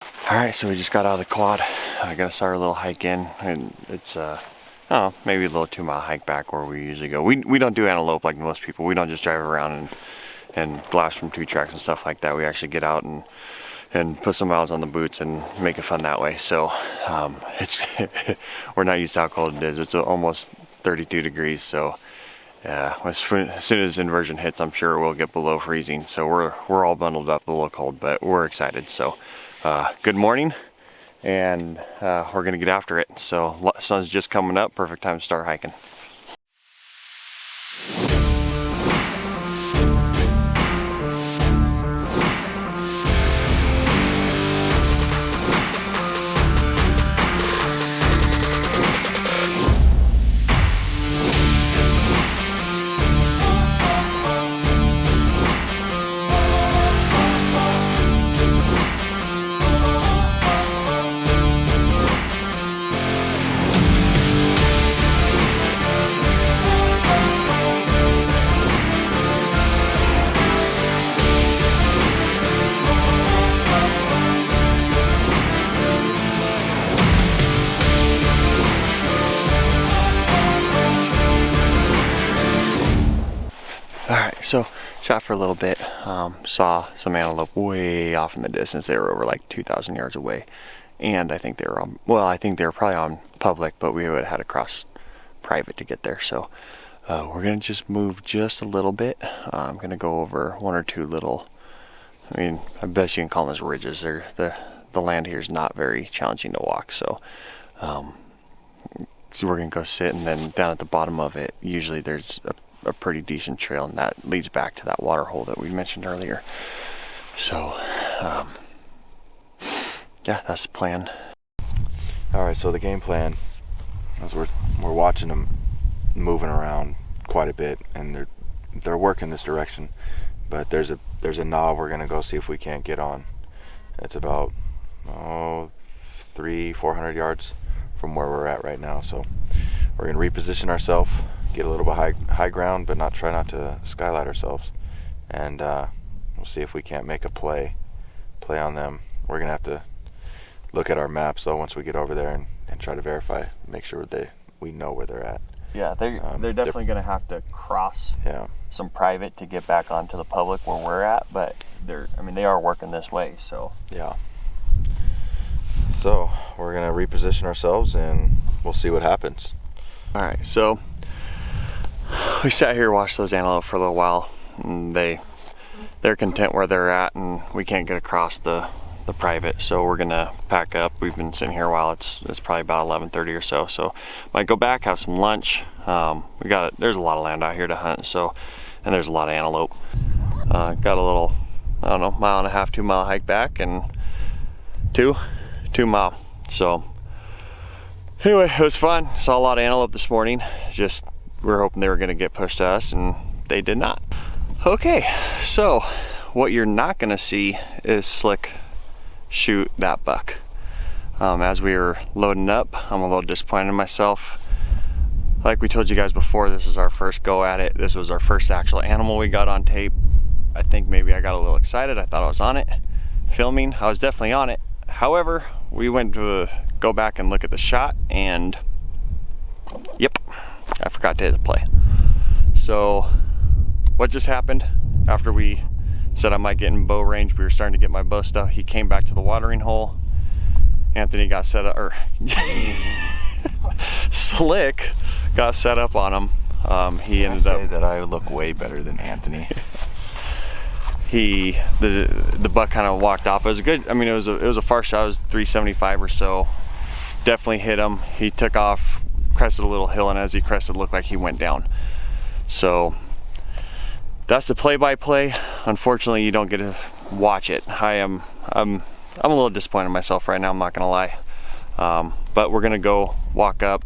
All right, so we just got out of the quad. I gotta start a little hike in, and it's I don't know, maybe a little 2-mile hike back where we usually go. We don't do antelope like most people. We don't just drive around and blast from 2 tracks and stuff like that. We actually get out and put some miles on the boots and make it fun that way. So it's we're not used to how cold it is. It's almost 32 degrees. So as soon as inversion hits, I'm sure it will get below freezing. So we're all bundled up, a little cold, but we're excited. So good morning, and we're gonna get after it. So sun's just coming up, perfect time to start hiking. Alright, so sat for a little bit, saw some antelope way off in the distance. They were over like 2,000 yards away, and I think they were on, well, I think they were probably on public, but we would have had to cross private to get there. So we're gonna just move just a little bit. I'm gonna go over 1 or 2 little, I mean, I bet you can call them as ridges. The land here is not very challenging to walk, so we're gonna go sit, and then down at the bottom of it, usually there's a pretty decent trail, and that leads back to that water hole that we mentioned earlier. So yeah, that's the plan. All right, so the game plan is we're watching them moving around quite a bit, and they're working this direction, but there's a knob we're gonna go see if we can't get on. It's about 300-400 yards from where we're at right now, so we're gonna reposition ourselves, get a little bit high ground, but try not to skylight ourselves, and we'll see if we can't make a play on them. We're gonna have to look at our maps though once we get over there and try to verify, make sure we know where they're at. Yeah, they're definitely gonna have to cross some private to get back onto the public where we're at, but they are working this way, so yeah. So we're gonna reposition ourselves and we'll see what happens. All right, so we sat here, watched those antelope for a little while, and they're content where they're at, and we can't get across the private, so we're gonna pack up. We've been sitting here a while. It's probably about 11:30 or so might go back, have some lunch. There's a lot of land out here to hunt, so, and there's a lot of antelope. Got a little, I don't know, 1.5 2-mile hike back, and 2 mile. So anyway, it was fun. Saw a lot of antelope this morning. Just we were hoping they were going to get pushed to us, and they did not. Okay, so what you're not going to see is Slick shoot that buck. As we were loading up, I'm a little disappointed in myself. Like we told you guys before, this is our first go at it. This was our first actual animal we got on tape. I think maybe I got a little excited. I thought I was on it, filming. I was definitely on it. However, we went to go back and look at the shot, and yep, I forgot to hit the play. So what just happened, after we said I might get in bow range, we were starting to get my bow stuff, he came back to the watering hole. Anthony got set up, or Slick got set up on him. He ended up, say that I look way better than Anthony. The buck kind of walked off. It was a good, I mean, it was a far shot. It was 375 or so. Definitely hit him. He took off, crested a little hill, and as he crested, it looked like he went down. So that's the play-by-play. Unfortunately, you don't get to watch it. I'm a little disappointed in myself right now, I'm not gonna lie. But we're gonna go walk up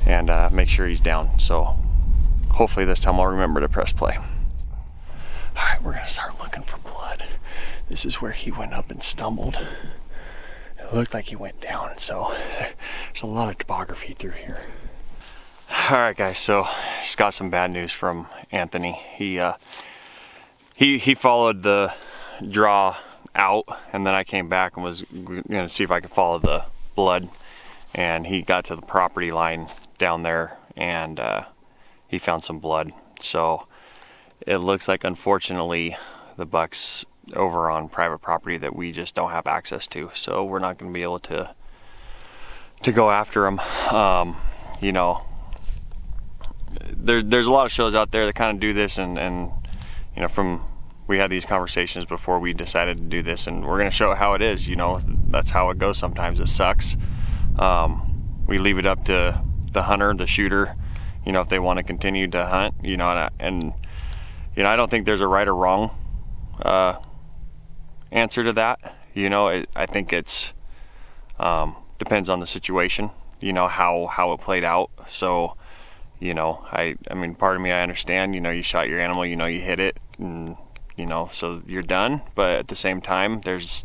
and make sure he's down. So hopefully this time I'll remember to press play. All right, we're gonna start looking for blood. This is where he went up and stumbled. It looked like he went down, so there's a lot of topography through here. All right, guys, so just got some bad news from Anthony. He followed the draw out, and then I came back and was gonna see if I could follow the blood, and he got to the property line down there, and he found some blood. So it looks like, unfortunately, the buck's over on private property that we just don't have access to, so we're not going to be able to go after him. You know, there's a lot of shows out there that kind of do this, and you know, we had these conversations before we decided to do this, and we're going to show how it is. You know, that's how it goes sometimes. It sucks. We leave it up to the hunter, the shooter, you know, if they want to continue to hunt, you know, and you know, I don't think there's a right or wrong answer to that. You know, I think it's depends on the situation, you know, how it played out. So, you know, I mean, part of me, I understand, you know, you shot your animal, you know, you hit it, and you know, so you're done. But at the same time, there's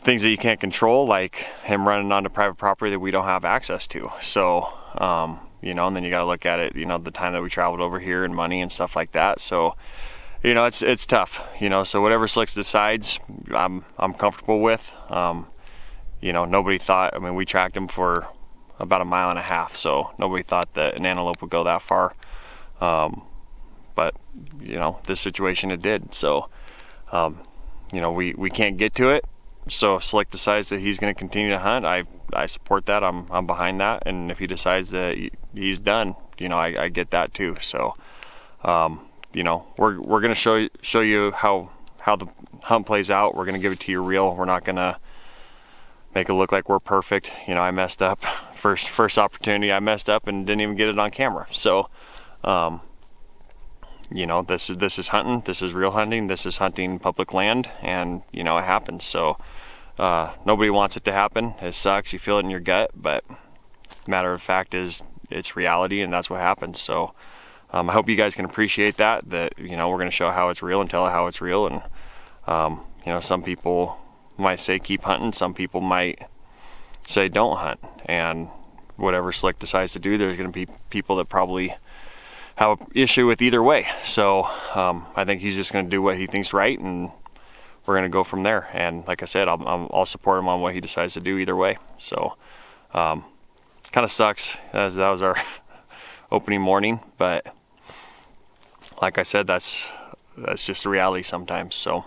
things that you can't control, like him running onto private property that we don't have access to. So you know, and then you got to look at it, you know, the time that we traveled over here and money and stuff like that. So, you know, it's tough, you know. So whatever Slicks decides, I'm comfortable with. You know, nobody thought, I mean, we tracked him for about 1.5 miles, so nobody thought that an antelope would go that far. But you know, this situation, it did. So you know, we can't get to it. So if Slick decides that he's going to continue to hunt, I support that. I'm behind that. And if he decides that he's done, you know, I get that too. So you know, we're going to show you how the hunt plays out. We're going to give it to you real. We're not going to make it look like we're perfect. You know, I messed up first opportunity. I messed up and didn't even get it on camera. So you know, this is hunting. This is real hunting. This is hunting public land, and you know, it happens. So nobody wants it to happen. It sucks. You feel it in your gut, but matter of fact is it's reality, and that's what happens. So I hope you guys can appreciate that you know, we're going to show how it's real and tell how it's real. And you know, some people might say keep hunting. Some people might say don't hunt. And whatever Slick decides to do, there's going to be people that probably have an issue with either way. So I think he's just going to do what he thinks right, and we're going to go from there. And like I said, I'll support him on what he decides to do either way. So kind of sucks, as that was our opening morning, but like I said, that's just the reality sometimes. So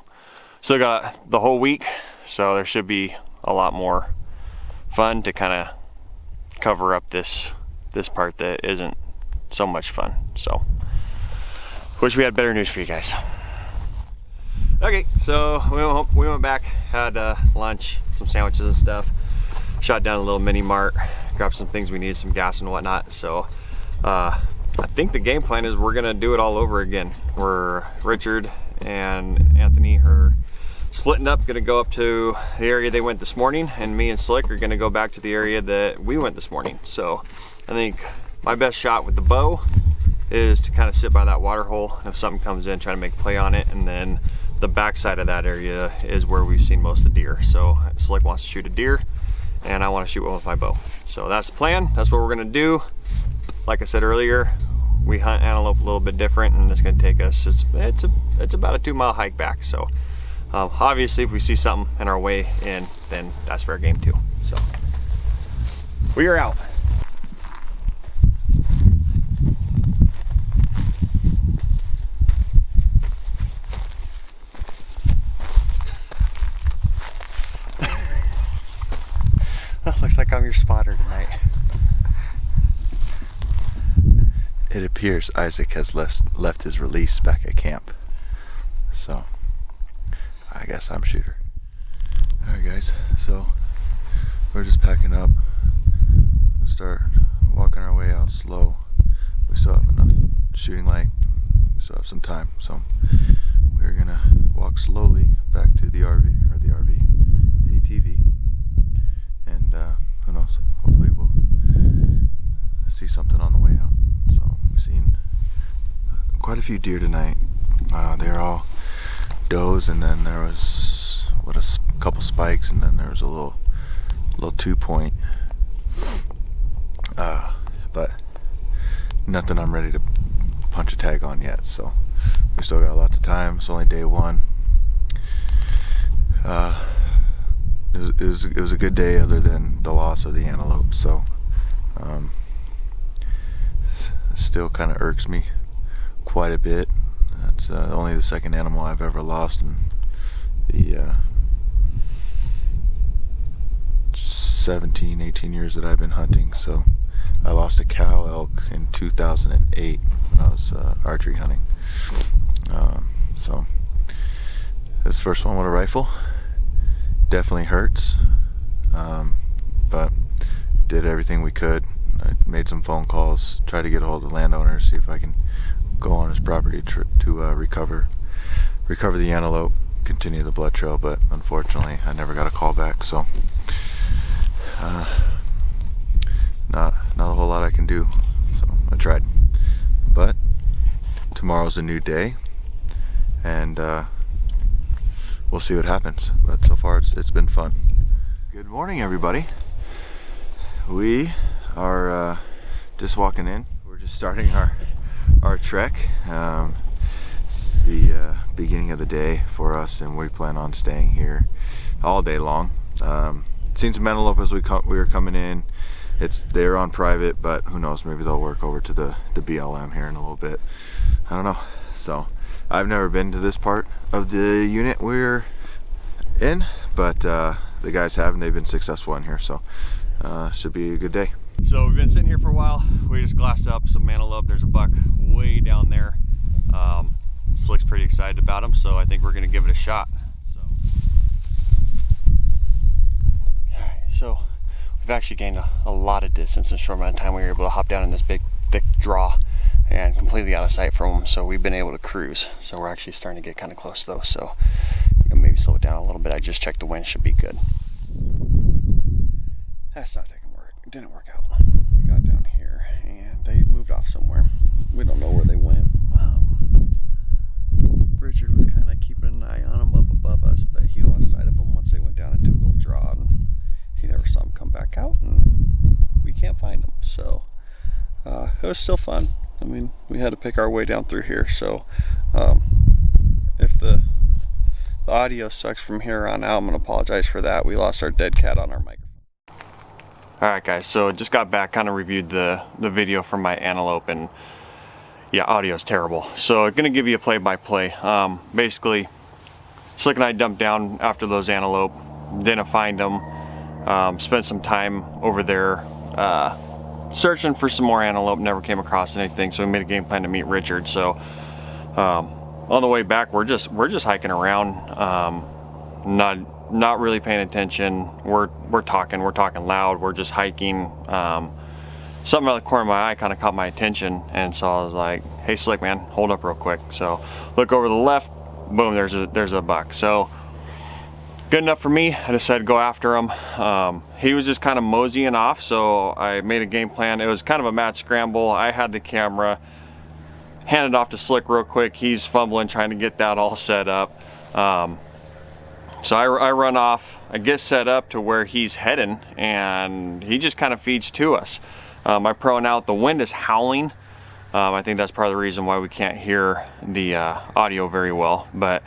still got the whole week, so there should be a lot more fun to kind of cover up this part that isn't so much fun. So wish we had better news for you guys. Okay, so we went back, had lunch, some sandwiches and stuff, shot down a little mini mart, grabbed some things we needed, some gas and whatnot. So I think the game plan is we're gonna do it all over again. Richard and Anthony are splitting up, gonna go up to the area they went this morning, and me and Slick are gonna go back to the area that we went this morning. So I think my best shot with the bow is to kind of sit by that water hole, and if something comes in, try to make a play on it. And then the back side of that area is where we've seen most of the deer. So Slick wants to shoot a deer, and I want to shoot one with my bow. So that's the plan. That's what we're gonna do. Like I said earlier, we hunt antelope a little bit different, and it's gonna take us, it's about a 2-mile hike back. So obviously if we see something in our way in, then that's fair game too. So we are out. Looks like I'm your spotter tonight. It appears Isaac has left his release back at camp, so I guess I'm shooter. Alright guys, so we're just packing up, start walking our way out slow. We still have enough shooting light, we still have some time, so we're gonna walk slowly back to the the ATV, and who knows, hopefully we'll see something on the way out. So we've seen quite a few deer tonight. They're all does, and then there was a couple spikes, and then there was a little 2-point, but nothing I'm ready to punch a tag on yet. So we still got lots of time. It's only day one. It was a good day other than the loss of the antelope. So still kind of irks me quite a bit. That's only the second animal I've ever lost in the 17, 18 years that I've been hunting. So I lost a cow elk in 2008 when I was archery hunting. So this first one with a rifle definitely hurts, but did everything we could. I made some phone calls, tried to get a hold of the landowner, see if I can go on his property to recover the antelope, continue the blood trail, but unfortunately I never got a call back. So not a whole lot I can do. So I tried, but tomorrow's a new day, and we'll see what happens. But so far it's been fun. Good morning, everybody. We are just walking in. We're just starting our trek. It's the beginning of the day for us, and we plan on staying here all day long. Seen some antelope as we were coming in. They're on private, but who knows, maybe they'll work over to the BLM here in a little bit. I don't know. So I've never been to this part of the unit we're in, but the guys have, and they've been successful in here, so should be a good day. So we've been sitting here for a while. We just glassed up some antelope. There's a buck way down there. Slick's pretty excited about him, so I think we're gonna give it a shot. So we've actually gained a lot of distance in a short amount of time. We were able to hop down in this big thick draw and completely out of sight from them, so we've been able to cruise. So we're actually starting to get kind of close though, so I'm gonna maybe slow it down a little bit. I just checked the wind, should be good. That's not taking work. It didn't work out. We got down here and they moved off somewhere. We don't know where they went. Richard was kind of keeping an eye on them up above us, but he lost sight of them once they went down into a little draw, and he never saw them come back out, and we can't find them. So it was still fun. I mean, we had to pick our way down through here, so if the audio sucks from here on out, I'm gonna apologize for that. We lost our dead cat on our microphone. Alright guys, so just got back, kind of reviewed the video from my antelope, and yeah, audio is terrible. So I'm gonna give you a play-by-play. Basically, Slick and I dumped down after those antelope, didn't find them. Spent some time over there searching for some more antelope, never came across anything, so we made a game plan to meet Richard. So on the way back, we're just hiking around, not really paying attention. We're talking loud. We're just hiking. Something out of the corner of my eye kind of caught my attention, and so I was like, "Hey, Slick, man, hold up real quick." So look over to the left, boom, there's a buck. So good enough for me. I decided to go after him. He was just kind of moseying off, so I made a game plan. It was kind of a mad scramble. I had the camera, handed off to Slick real quick. He's fumbling, trying to get that all set up. So I run off, I get set up to where he's heading, and he just kind of feeds to us. I prone out, the wind is howling. I think that's part of the reason why we can't hear the audio very well, but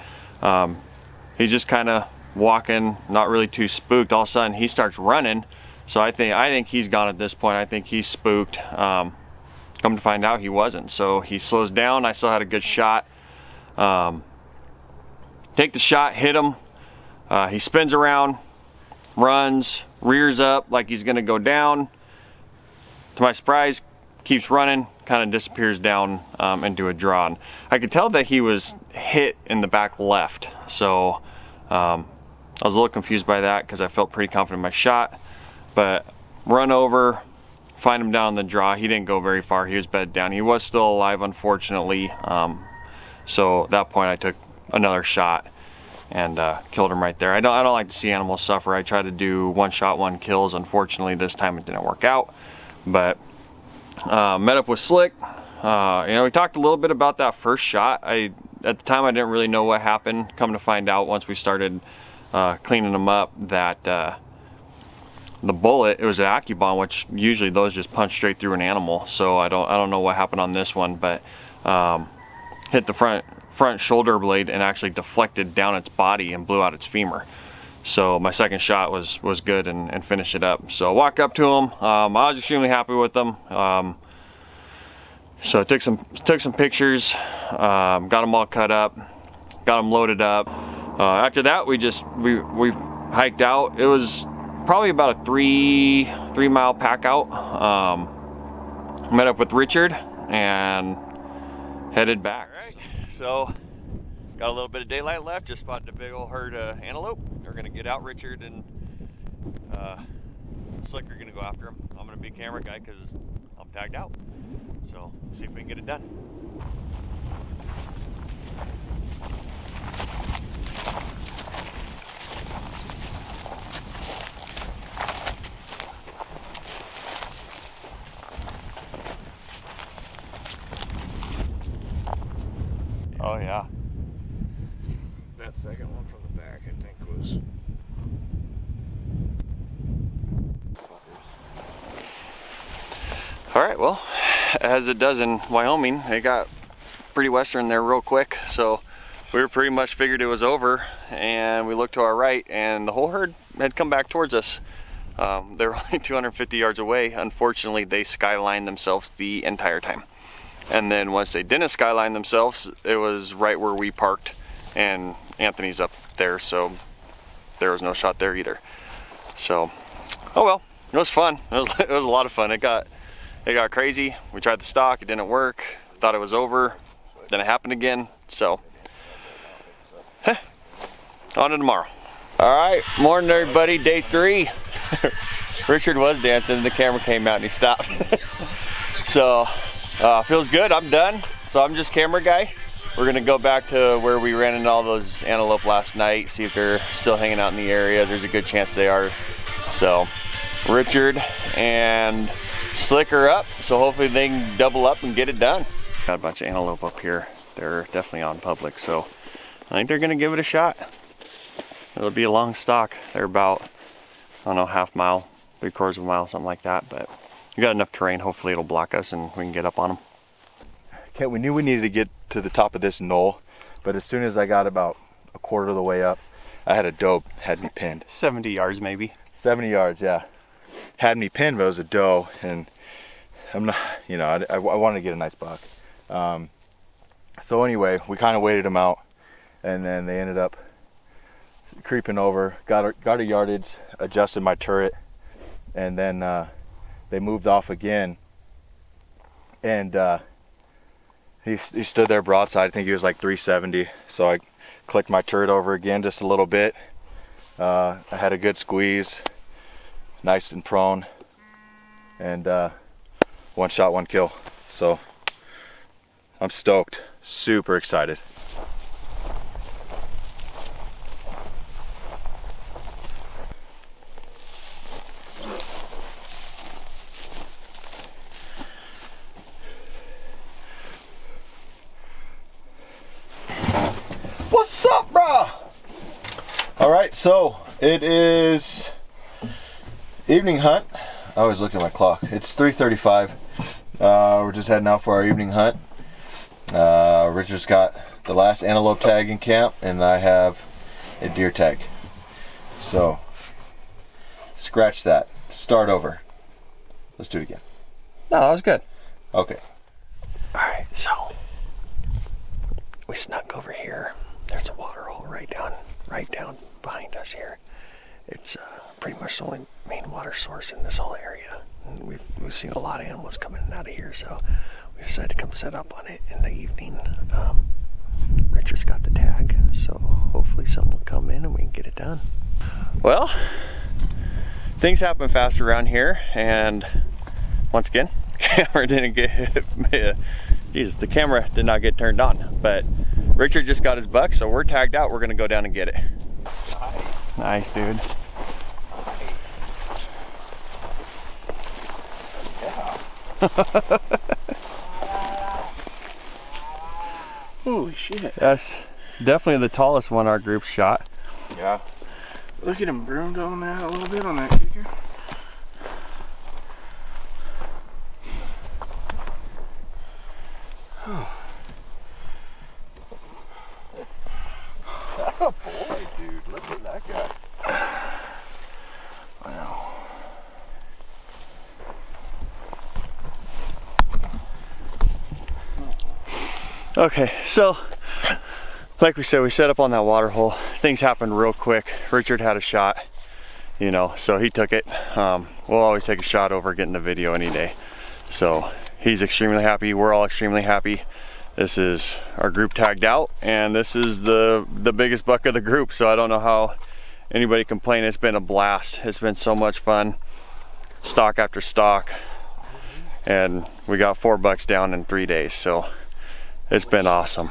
he's just kind of walking, not really too spooked. All of a sudden he starts running, so I think he's gone at this point. I think he's spooked. Come to find out, he wasn't. So he slows down. I still had a good shot. Take the shot, hit him. He spins around, runs, rears up like he's gonna go down. To my surprise, keeps running, kind of disappears down into a draw. And I could tell that he was hit in the back left, so I was a little confused by that because I felt pretty confident in my shot. But run over, find him down in the draw. He didn't go very far. He was bedded down. He was still alive, unfortunately. So at that point, I took another shot and killed him right there. I don't like to see animals suffer. I try to do one shot, one kills. Unfortunately, this time it didn't work out. But met up with Slick. You know, we talked a little bit about that first shot. At the time, I didn't really know what happened. Come to find out, once we started cleaning them up, that the bullet, it was an AccuBond, which usually those just punch straight through an animal. So I don't know what happened on this one, but hit the front shoulder blade and actually deflected down its body and blew out its femur. So my second shot was good and finished it up. So I walked up to him. I was extremely happy with them. So I took some pictures, got them all cut up, got them loaded up. After that, we hiked out. It was probably about a three mile pack out. Met up with Richard and headed back. All right, so got a little bit of daylight left. Just spotted a big old herd of antelope. We're gonna get out. Richard and Slick are gonna go after him. I'm gonna be camera guy because I'm tagged out. So let's see if we can get it done. Oh yeah. That second one from the back, I think, was. All right, well, as it does in Wyoming, it got pretty western there real quick, so we were pretty much figured it was over, and we looked to our right and the whole herd had come back towards us. They were only 250 yards away. Unfortunately, they skylined themselves the entire time. And then once they didn't skyline themselves, it was right where we parked, and Anthony's up there, so there was no shot there either. So, oh well, it was fun. It was a lot of fun. It got crazy. We tried the stock, it didn't work. Thought it was over, then it happened again. So, on to tomorrow. All right, morning everybody, day 3. Richard was dancing, the camera came out and he stopped. So, feels good, I'm done. So I'm just camera guy. We're gonna go back to where we ran into all those antelope last night, see if they're still hanging out in the area. There's a good chance they are. So, Richard and Slick are up, so hopefully they can double up and get it done. Got a bunch of antelope up here. They're definitely on public, so I think they're gonna give it a shot. It'll be a long stalk. They're about, I don't know, half mile, 3/4 of a mile, something like that, but we got enough terrain. Hopefully it'll block us and we can get up on them. Okay, we knew we needed to get to the top of this knoll, but as soon as I got about a quarter of the way up, I had a doe had me pinned. 70 yards maybe. 70 yards, yeah. Had me pinned, but it was a doe, and I'm not, you know, I wanted to get a nice buck. So anyway, we kind of waited them out, and then they ended up creeping over, got a yardage, adjusted my turret, and then they moved off again, and he stood there broadside. I think he was like 370, so I clicked my turret over again just a little bit. I had a good squeeze, nice and prone, and one shot, one kill. So I'm stoked, super excited. What's up, bro? All right, so it is evening hunt. I always look at my clock. It's 3:35. We're just heading out for our evening hunt. Richard's got the last antelope tag in camp, and I have a deer tag. So scratch that. Start over. Let's do it again. No, that was good. Okay. All right, so we snuck over here. There's a water hole right down behind us here. It's pretty much the only main water source in this whole area. And we've seen a lot of animals coming out of here, so we decided to come set up on it in the evening. Richard's got the tag, so hopefully someone will come in and we can get it done. Well, things happen fast around here, and once again, camera didn't get Jesus, the camera did not get turned on, but Richard just got his buck, so we're tagged out. We're gonna go down and get it. Nice, dude. Yeah. Holy shit. That's definitely the tallest one our group shot. Yeah. Look at him groomed on that a little bit on that kicker. Oh. Oh boy, dude, look at that guy. Okay, so like we said, we set up on that water hole. Things happened real quick. Richard had a shot, you know, so he took it. We'll always take a shot over getting the video any day. So he's extremely happy. We're all extremely happy. This is our group tagged out, and this is the biggest buck of the group. So I don't know how anybody complain. It's been a blast. It's been so much fun, stock after stock, and we got 4 bucks down in 3 days. So it's been awesome.